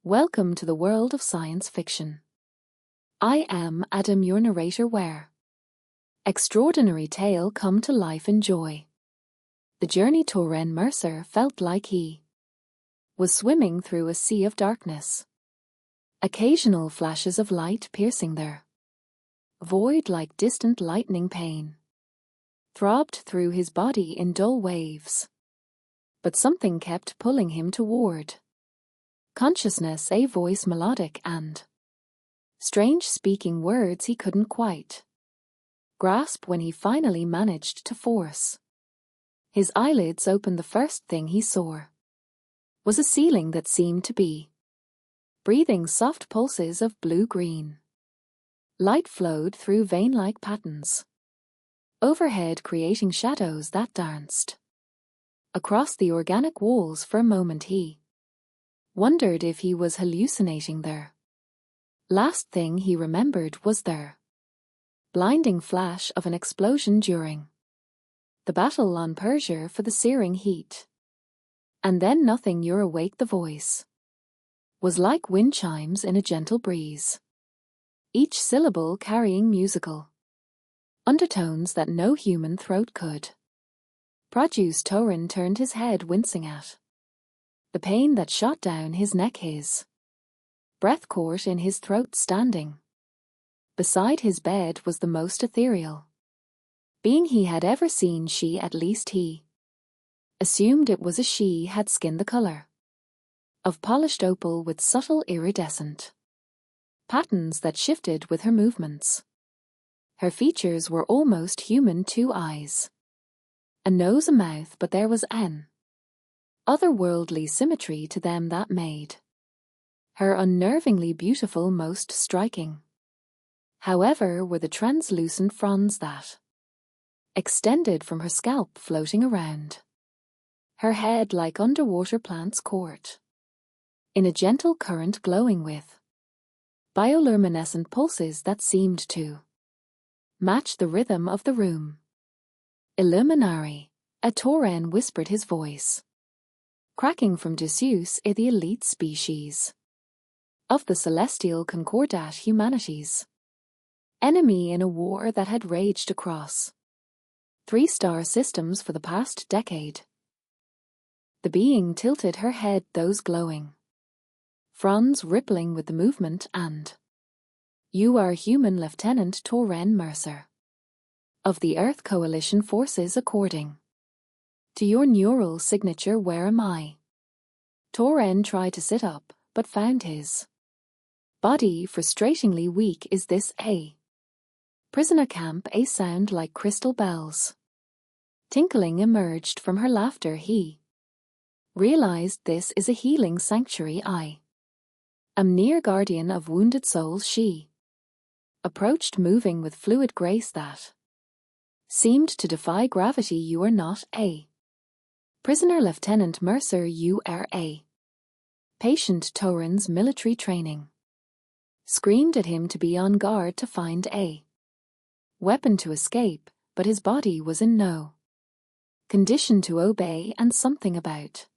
Welcome to the world of science fiction. I am Adam, your narrator where extraordinary tale come to life in joy. The journey Torren Mercer felt like he was swimming through a sea of darkness. Occasional flashes of light piercing their void like distant lightning pain throbbed through his body in dull waves. But something kept pulling him toward consciousness, a voice melodic and strange, speaking words he couldn't quite grasp. When he finally managed to force his eyelids open, the first thing he saw was a ceiling that seemed to be breathing soft pulses of blue-green. Light flowed through vein-like patterns overhead, creating shadows that danced across the organic walls. For a moment he wondered if he was hallucinating. There. Last thing he remembered was their blinding flash of an explosion during the battle on Persia for the searing heat. And then nothing. You're awake. The voice was like wind chimes in a gentle breeze, each syllable carrying musical undertones that no human throat could produce. Torren turned his head, wincing at the pain that shot down his neck. His breath caught in his throat. Standing beside his bed was the most ethereal being he had ever seen. She, at least he assumed it was a she, had skin the color of polished opal with subtle iridescent patterns that shifted with her movements. Her features were almost human, 2 eyes, a nose, a mouth, but there was an otherworldly symmetry to them that made her unnervingly beautiful. Most striking, however, were the translucent fronds that extended from her scalp, floating around her head like underwater plants caught in a gentle current, glowing with bioluminescent pulses that seemed to match the rhythm of the room. Illuminari, a Torren whispered, his voice cracking from disuse, the elite species of the celestial concordat, humanity's enemy in a war that had raged across 3 star systems for the past decade. The being tilted her head, those glowing fronds rippling with the movement. And you are human, Lieutenant Torren Mercer of the Earth Coalition forces, according to your neural signature. Where am I? Torren tried to sit up, but found his body frustratingly weak. Is this a prisoner camp? A sound like crystal bells tinkling emerged from her laughter. He realized this is a healing sanctuary. I am near guardian of wounded souls. She approached, moving with fluid grace that seemed to defy gravity. You are not a prisoner, Lieutenant Mercer. You are a patient. Torren's military training screamed at him to be on guard, to find a weapon to escape, but his body was in no condition to obey, and something about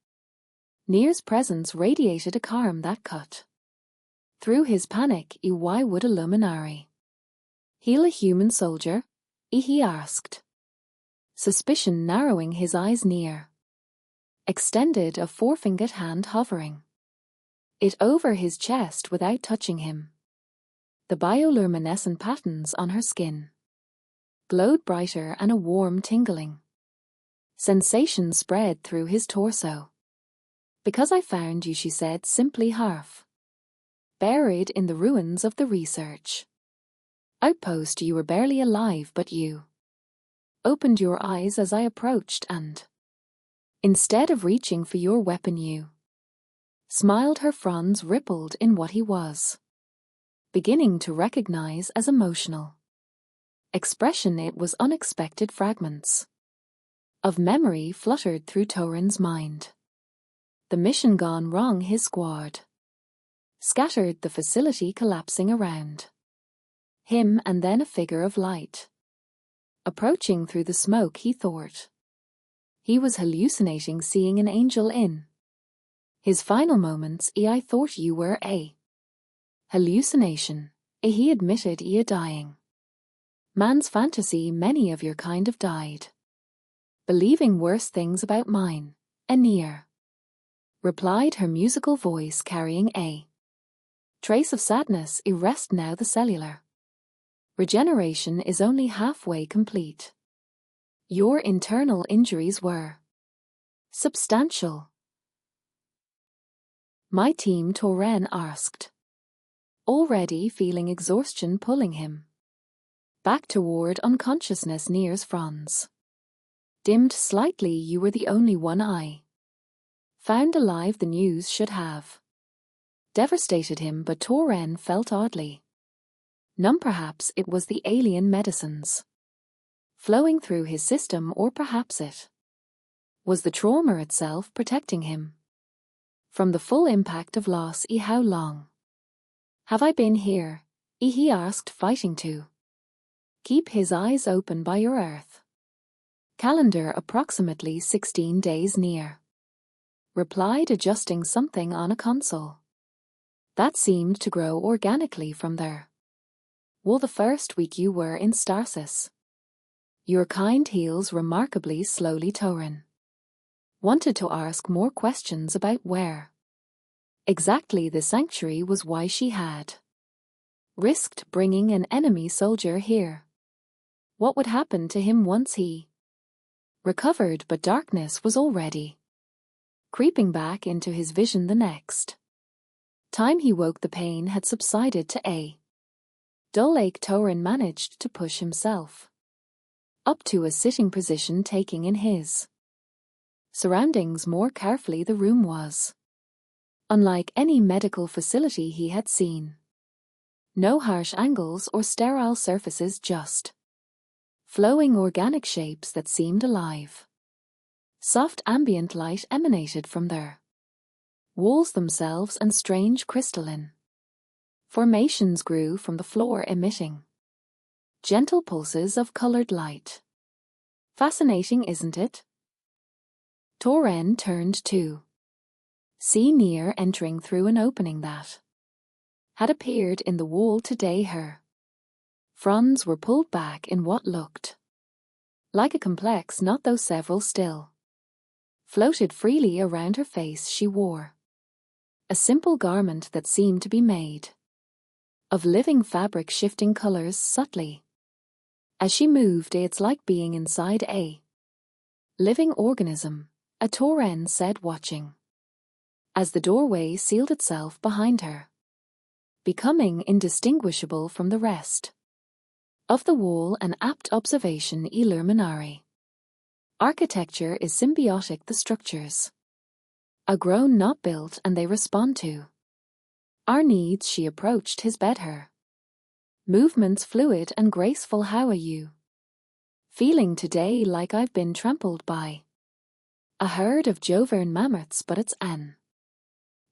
Nir's presence radiated a calm that cut through his panic. Why would a luminary heal a human soldier? He asked, suspicion narrowing his eyes. Nir extended a forefingered hand, hovering it over his chest without touching him. The bioluminescent patterns on her skin glowed brighter, and a warm tingling sensation spread through his torso. Because I found you, she said simply, half buried in the ruins of the research outpost. You were barely alive, but you opened your eyes as I approached, and instead of reaching for your weapon, you smiled. Her fronds rippled in what he was beginning to recognize as emotional expression. It was unexpected. Fragments of memory fluttered through Torren's mind. The mission gone wrong, his squad scattered, the facility collapsing around him, and then a figure of light approaching through the smoke. He thought he was hallucinating, seeing an angel in His final moments, I thought you were a hallucination. He admitted a dying. Man's fantasy, many of your kind have died. Believing worse things about mine, near. Replied her musical voice carrying a trace of sadness. Rest now the cellular regeneration is only halfway complete. Your internal injuries were substantial. My team, Torren asked, already feeling exhaustion pulling him back toward unconsciousness. Near's Franz dimmed slightly. You were the only one I found alive. The news should have devastated him, but Torren felt oddly numb. Perhaps it was the alien medicines flowing through his system, or perhaps it was the trauma itself protecting him from the full impact of loss. How long have I been here? He asked, fighting to keep his eyes open. By your Earth calendar, approximately 16 days. Near replied, adjusting something on a console that seemed to grow organically from there. Well, the first week you were in stasis. Your kind heals remarkably slowly. Torren wanted to ask more questions about where exactly the sanctuary was, why she had risked bringing an enemy soldier here. What would happen to him once he recovered? But darkness was already creeping back into his vision. The next time he woke, the pain had subsided to a dull ache. Torren managed to push himself up to a sitting position, taking in his surroundings more carefully. The room was unlike any medical facility he had seen. No harsh angles or sterile surfaces, just flowing organic shapes that seemed alive. Soft ambient light emanated from their walls themselves, and strange crystalline formations grew from the floor, emitting gentle pulses of colored light. Fascinating, isn't it? Torren turned to see Near entering through an opening that had appeared in the wall today. Her fronds were pulled back in what looked like a complex knot, though several still floated freely around her face. She wore a simple garment that seemed to be made of living fabric, shifting colors subtly as she moved. It's like being inside a living organism, a Torren said, watching as the doorway sealed itself behind her, becoming indistinguishable from the rest of the wall. An apt observation. Illuminari architecture is symbiotic. The structures are grown, not built, and they respond to our needs. She approached his bed, her movements fluid and graceful. How are you feeling today? Like I've been trampled by a herd of Jovern mammoths, but it's an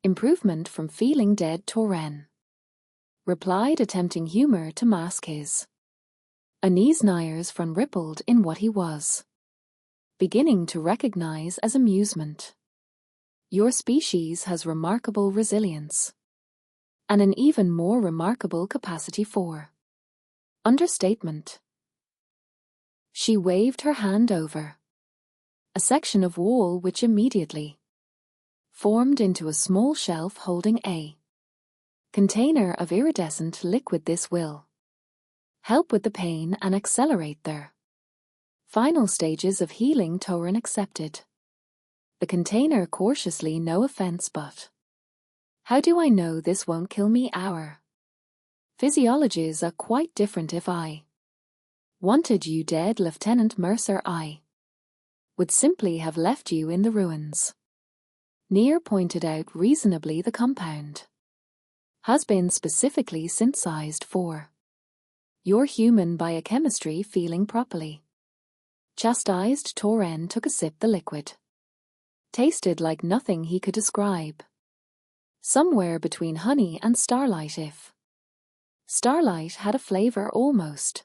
improvement from feeling dead. Torren replied, attempting humor to mask his unease. Nyers from rippled in what he was beginning to recognize as amusement. Your species has remarkable resilience, and an even more remarkable capacity for understatement. She waved her hand over a section of wall which immediately formed into a small shelf holding a container of iridescent liquid. This will help with the pain and accelerate their final stages of healing. Torren accepted the container cautiously. No offense, but how do I know this won't kill me? Our physiologies are quite different. If I wanted you dead, Lieutenant Mercer, I would simply have left you in the ruins. Near pointed out reasonably, the compound has been specifically synthesized for your human biochemistry. Feeling properly chastised, Torren took a sip. The liquid tasted like nothing he could describe. Somewhere between honey and starlight. If starlight had a flavor, almost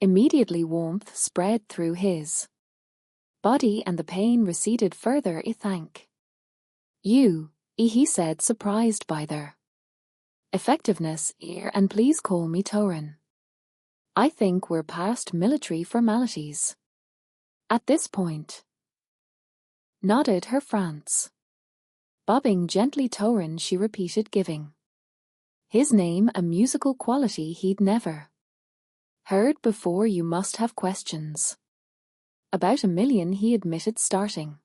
immediately warmth spread through his body and the pain receded further. Thank He said, surprised by their effectiveness, and please call me Torin. I think we're past military formalities at this point. Nodded her France. Bobbing gently Torin, she repeated, giving his name a musical quality he'd never heard before. You must have questions. About 1,000,000, he admitted, starting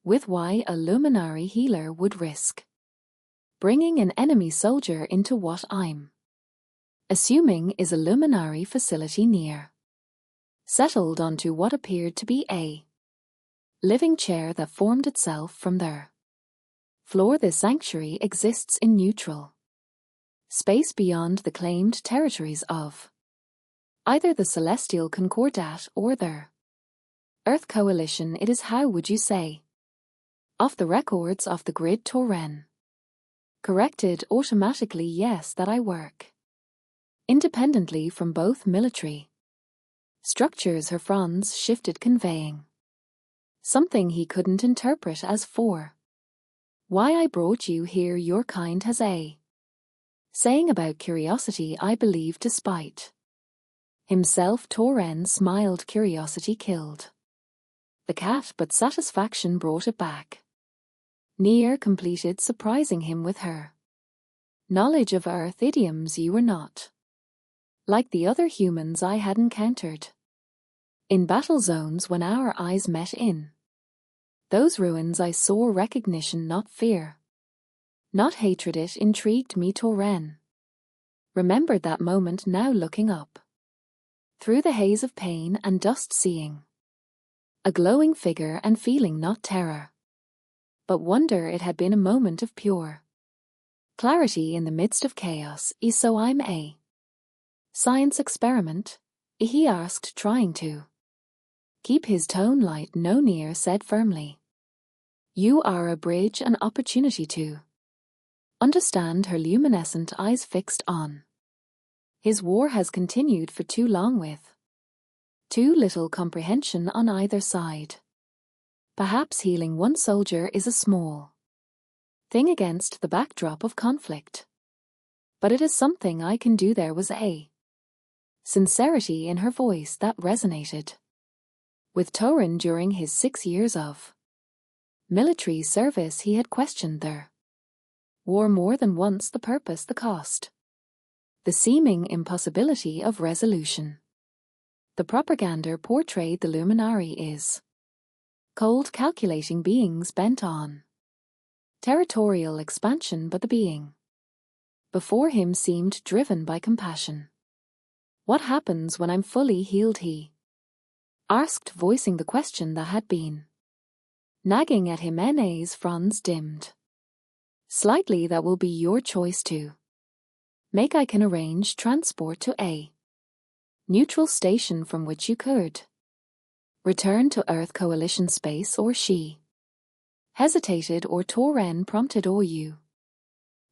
with why a luminary healer would risk bringing an enemy soldier into what I'm assuming is a luminary facility near. Settled onto what appeared to be a living chair that formed itself from their floor. The sanctuary exists in neutral space beyond the claimed territories of either the Celestial Concordat or their Earth Coalition. It is, how would you say, off the records of the grid. Toren corrected automatically, yes, that I work independently from both military structures. Her fronds shifted, conveying something he couldn't interpret as for why I brought you here. Your kind has a saying about curiosity, I believe. Despite himself, Toren smiled. Curiosity killed the cat, but satisfaction brought it back. Nier completed, surprising him with her knowledge of Earth idioms. You were not like the other humans I had encountered in battle zones. When our eyes met in those ruins, I saw recognition, not fear, not hatred. It intrigued me. Toren remembered that moment now, looking up through the haze of pain and dust, seeing a glowing figure and feeling not terror but wonder. It had been a moment of pure clarity in the midst of chaos. So I'm a science experiment? He asked, trying to keep his tone light. No, Nier said firmly. You are a bridge, an opportunity to understand. Her luminescent eyes fixed on his. War has continued for too long, with too little comprehension on either side. Perhaps healing one soldier is a small thing against the backdrop of conflict, but it is something I can do. There was a sincerity in her voice that resonated with Torin. During his 6 years of military service, he had questioned their war more than once. The purpose, the cost, the seeming impossibility of resolution. The propaganda portrayed the Luminari is cold, calculating beings bent on territorial expansion, but the being before him seemed driven by compassion. What happens when I'm fully healed? He asked, voicing the question that had been nagging at him. Ne's fronds dimmed slightly. That will be your choice to make. I can arrange transport to a neutral station from which you could return to Earth Coalition space, or she hesitated, or Toren prompted, or you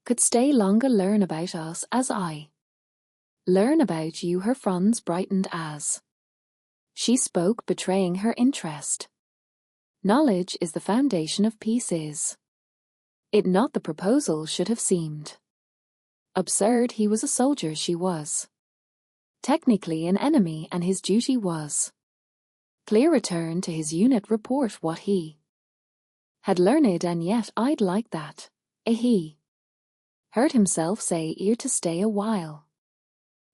could stay longer, learn about us as I learn about you. Her fronds brightened as she spoke, betraying her interest. Knowledge is the foundation of peace, is it not? The proposal should have seemed absurd. He was a soldier, she was technically an enemy, and his duty was clear. Return to his unit, report what he had learned. And yet I'd like that. He heard himself say, to stay a while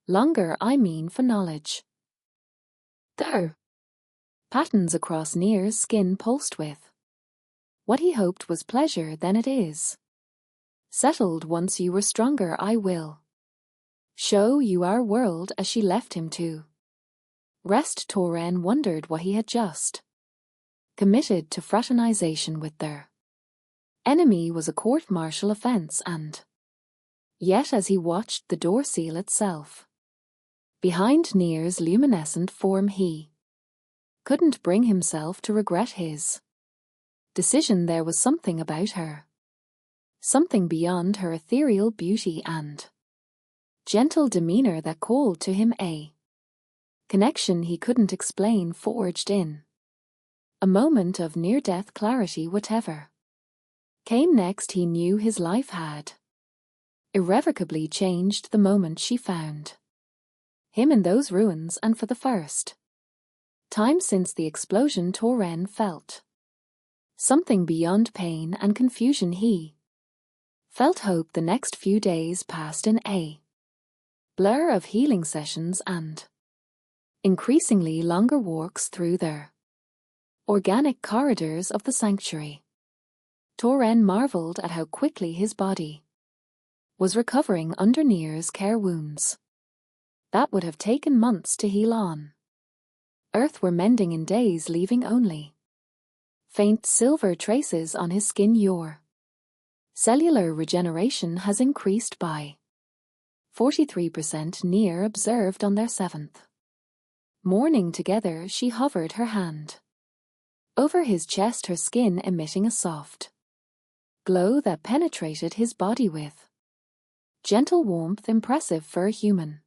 longer. I mean for knowledge. There patterns across Nier's skin pulsed with what he hoped was pleasure. Then it is settled. Once you were stronger, I will show you our world. As she left him to rest, Toren wondered what he had just committed to. Fraternization with their enemy was a court-martial offense, and yet as he watched the door seal itself behind Nier's luminescent form, he couldn't bring himself to regret his decision. There was something about her, something beyond her ethereal beauty and gentle demeanor, that called to him. A connection he couldn't explain, forged in a moment of near-death clarity. Whatever came next he knew his life had irrevocably changed the moment she found him in those ruins, and for the first time since the explosion Torren felt something beyond pain and confusion. He felt hope. The next few days passed in a blur of healing sessions and increasingly longer walks through their organic corridors of the sanctuary. Torren marveled at how quickly his body was recovering under Nir's care. Wounds that would have taken months to heal on Earth were mending in days, leaving only faint silver traces on his skin. Your cellular regeneration has increased by 43%, Nir observed on their 7th morning together. She hovered her hand over his chest, her skin emitting a soft glow that penetrated his body with gentle warmth, impressive for a human.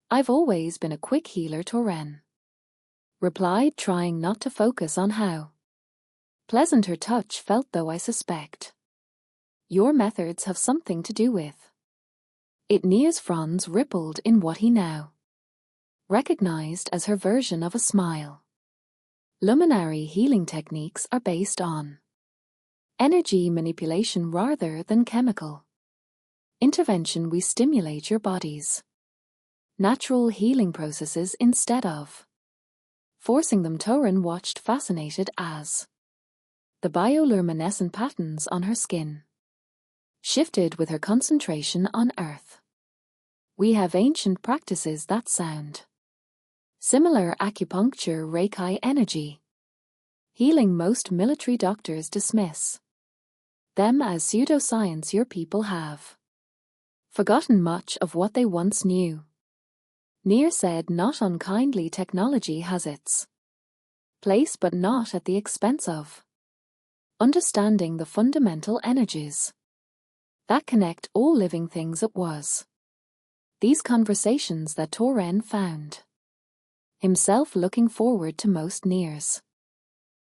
I've always been a quick healer, Torren replied, trying not to focus on how pleasant her touch felt, though I suspect your methods have something to do with it. Nir's fronds rippled in what he now recognized as her version of a smile. Luminary healing techniques are based on energy manipulation rather than chemical intervention. We stimulate your body's natural healing processes instead of forcing them. Torren watched, fascinated, as the bioluminescent patterns on her skin shifted with her concentration on Earth. We have ancient practices that sound similar: acupuncture, Reiki, energy healing. Most military doctors dismiss them as pseudoscience. Your people have forgotten much of what they once knew, Nir said, not unkindly. Technology has its place, but not at the expense of understanding the fundamental energies that connect all living things. It was these conversations that Torren found himself looking forward to most. Nir's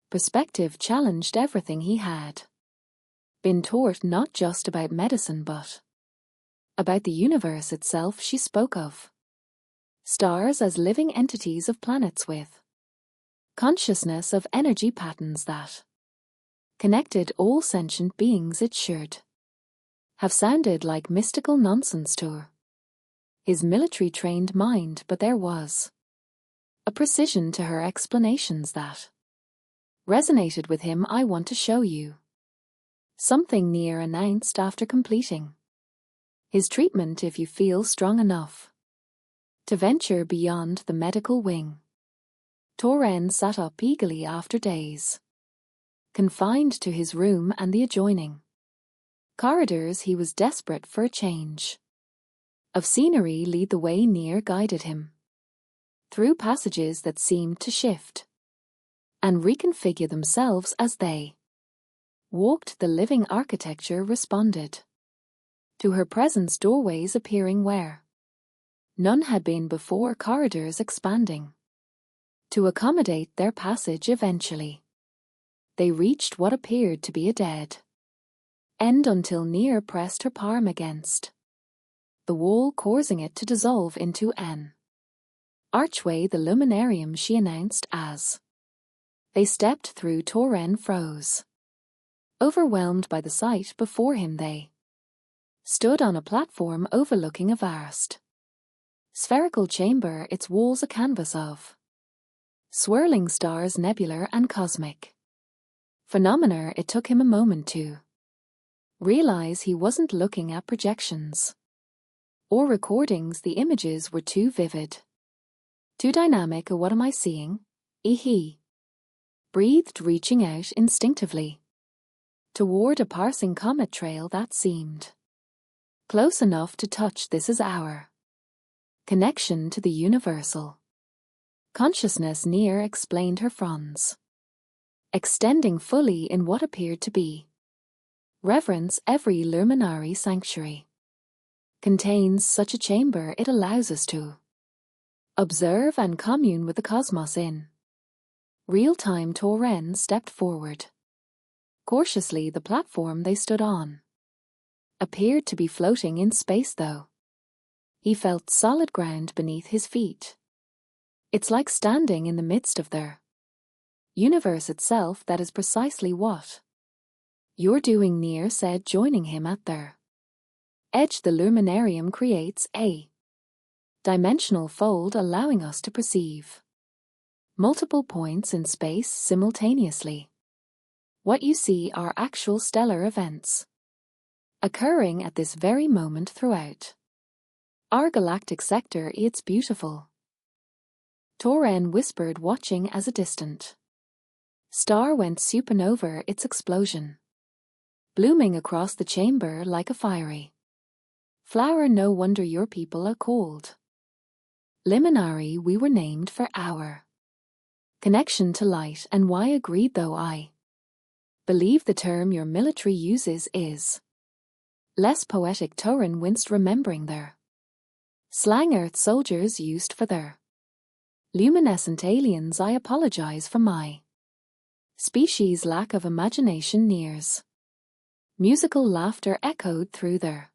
perspective challenged everything he had been taught, not just about medicine but about the universe itself. She spoke of stars as living entities, of planets with consciousness, of energy patterns that connected all sentient beings. It should have sounded like mystical nonsense to his military-trained mind, but there was a precision to her explanations that resonated with him. I want to show you something, Nir announced after completing his treatment. If you feel strong enough to venture beyond the medical wing. Torren sat up eagerly after days confined to his room and the adjoining corridors. He was desperate for a change of scenery. Lead the way, Nir guided him through passages that seemed to shift and reconfigure themselves as they walked. The living architecture responded to her presence, doorways appearing where none had been before, corridors expanding to accommodate their passage. Eventually, they reached what appeared to be a dead end, until Nir pressed her palm against the wall, causing it to dissolve into an archway. The luminarium, she announced as they stepped through. Torren froze, overwhelmed by the sight before him. They stood on a platform overlooking a vast spherical chamber, its walls a canvas of swirling stars, nebular and cosmic phenomena. It took him a moment to realize he wasn't looking at projections or recordings. The images were too vivid, too dynamic. What am I seeing? He breathed, reaching out instinctively toward a passing comet trail that seemed close enough to touch. This is our connection to the universal consciousness, Nir explained, her fronds extending fully in what appeared to be reverence. Every luminary sanctuary contains such a chamber. It allows us to observe and commune with the cosmos in real time. Torren stepped forward, Cautiously, the platform they stood on appeared to be floating in space, though. He felt solid ground beneath his feet. It's like standing in the midst of their universe itself. That is precisely what you're doing, Near said, joining him at their edge. The luminarium creates a dimensional fold, allowing us to perceive multiple points in space simultaneously. What you see are actual stellar events occurring at this very moment throughout our galactic sector. It's beautiful, Torren whispered, watching as a distant star went supernova, its explosion blooming across the chamber like a fiery flower. No wonder your people are called Liminari. We were named for our connection to light and why. Agreed, though I believe the term your military uses is less poetic. Torren winced, remembering their slang Earth soldiers used for their luminescent aliens. I apologize for my species' lack of imagination. Near's musical laughter echoed through their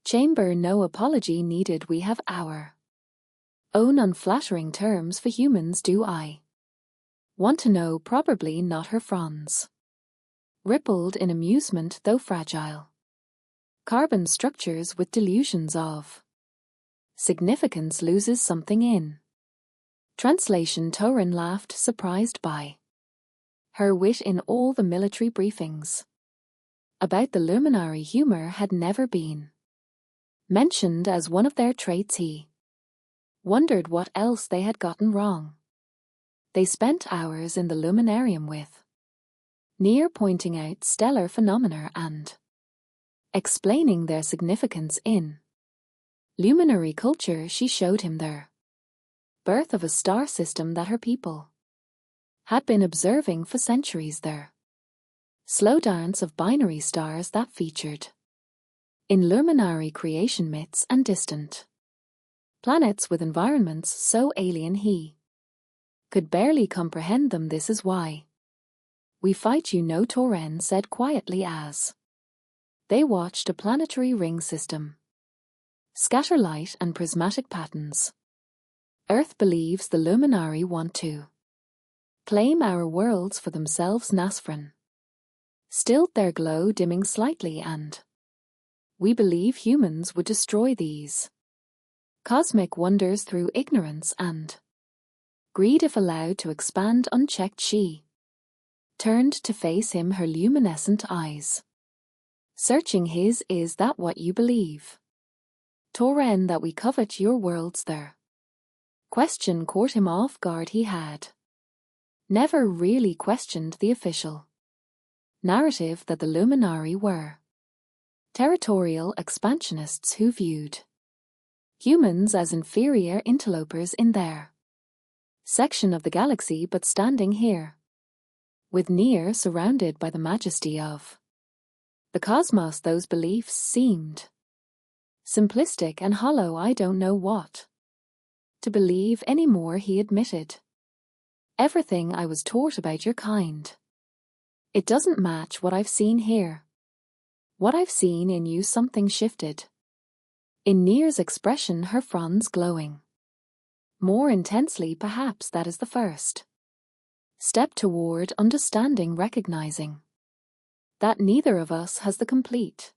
chamber. No apology needed. We have our own unflattering terms for humans. Do I want to know? Probably not. Her fronds rippled in amusement, though fragile carbon structures with delusions of significance loses something in translation. Torren laughed, surprised by her wit. In all the military briefings about the luminary, humor had never been mentioned as one of their traits. He wondered what else they had gotten wrong. They spent hours in the luminarium with Near, pointing out stellar phenomena and explaining their significance in luminary culture. She showed him their birth of a star system that her people had been observing for centuries. Their slow dance of binary stars that featured in luminary creation myths and distant planets with environments so alien he could barely comprehend them. This is why we fight, you know, Torren said quietly as they watched a planetary ring system scatter light and prismatic patterns. Earth believes the luminari want to claim our worlds for themselves. Nasfrin stilled their glow, dimming slightly, and we believe humans would destroy these cosmic wonders through ignorance and greed if allowed to expand unchecked. She turned to face him, her luminescent eyes searching his. Is that what you believe, Torren, that we covet your worlds? Their question caught him off guard. He had never really questioned the official narrative that the luminari were territorial expansionists who viewed humans as inferior interlopers in their section of the galaxy. But standing here with Near, surrounded by the majesty of the cosmos, those beliefs seemed simplistic and hollow. I don't know what to believe anymore, he admitted. Everything I was taught about your kind. It doesn't match what I've seen here. What I've seen in you. Something shifted in Near's expression, her fronds glowing more intensely. Perhaps that is the first step toward understanding, recognizing that neither of us has the complete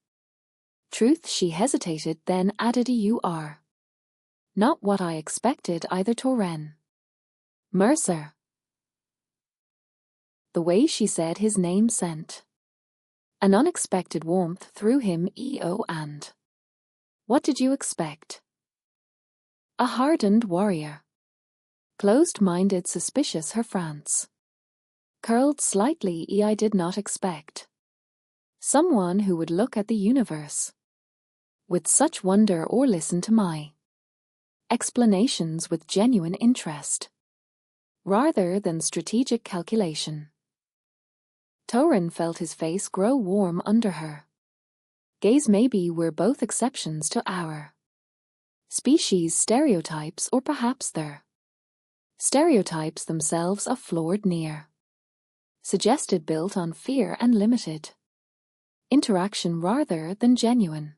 truth. She hesitated, then added, you are not what I expected either, Torren. Mercer. The way she said his name sent an unexpected warmth through him. EO, and what did you expect? A hardened warrior. Closed-minded, suspicious. Her France curled slightly. I did not expect someone who would look at the universe with such wonder or listen to my explanations with genuine interest rather than strategic calculation. Torren felt his face grow warm under her gaze. Maybe we're both exceptions to our species' stereotypes, or perhaps their stereotypes themselves are flawed. Near suggested built on fear and limited interaction rather than genuine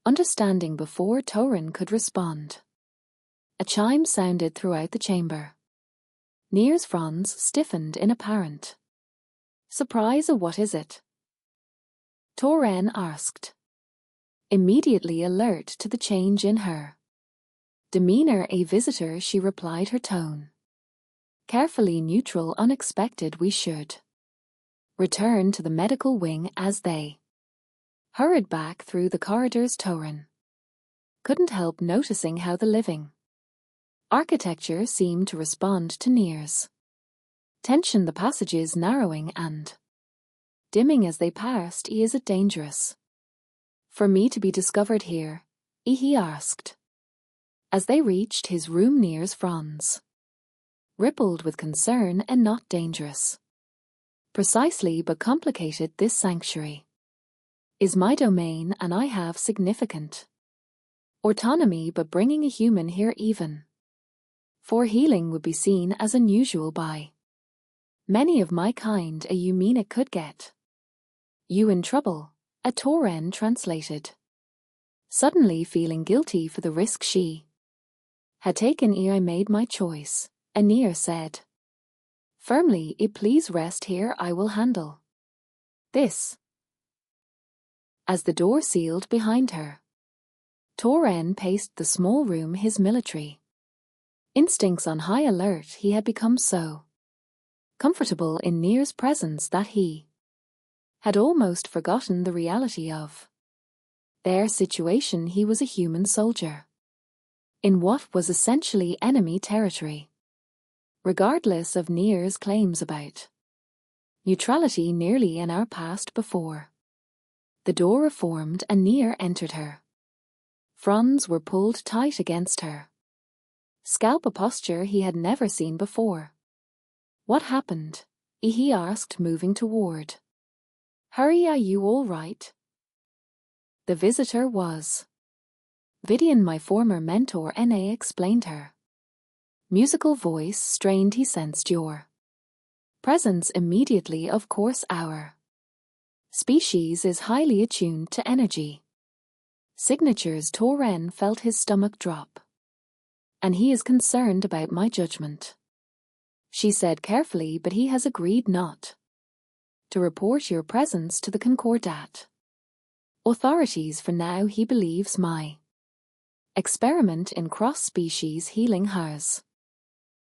understanding before Torin could respond. A chime sounded throughout the chamber. Nir's fronds stiffened in apparent surprise. What is it? Torin asked, immediately alert to the change in her demeanor. A visitor, she replied, her tone carefully neutral. Unexpected. We should return to the medical wing. As they hurried back through the corridors, Torin couldn't help noticing how the living architecture seemed to respond to Nir's tension, the passages narrowing and dimming as they passed. Is it dangerous for me to be discovered here? He asked. As they reached his room, Nir's fronds rippled with concern. And not dangerous precisely, but complicated. This sanctuary is my domain and I have significant autonomy, but bringing a human here even for healing would be seen as unusual by many of my kind. You mean it could get you in trouble? A Torin translated, suddenly feeling guilty for the risk she had taken. I made my choice, Nir said firmly. Please rest here, I will handle this. As the door sealed behind her, Torin paced the small room, his military instincts on high alert. He had become so comfortable in Nir's presence that he had almost forgotten the reality of their situation. He was a human soldier in what was essentially enemy territory. Regardless of Nir's claims about neutrality, nearly an hour passed before the door reformed and Nir entered her. Fronds were pulled tight against her scalp, a posture he had never seen before. What happened? He asked, moving toward her. Are you all right? The visitor was Vidian, my former mentor, Na explained her musical voice strained. He sensed your presence immediately. Of course, our species is highly attuned to energy signatures. Torin felt his stomach drop. And he is concerned about my judgment, she said carefully, but he has agreed not to report your presence to the Concordat authorities for now. He believes my experiment in cross-species healing has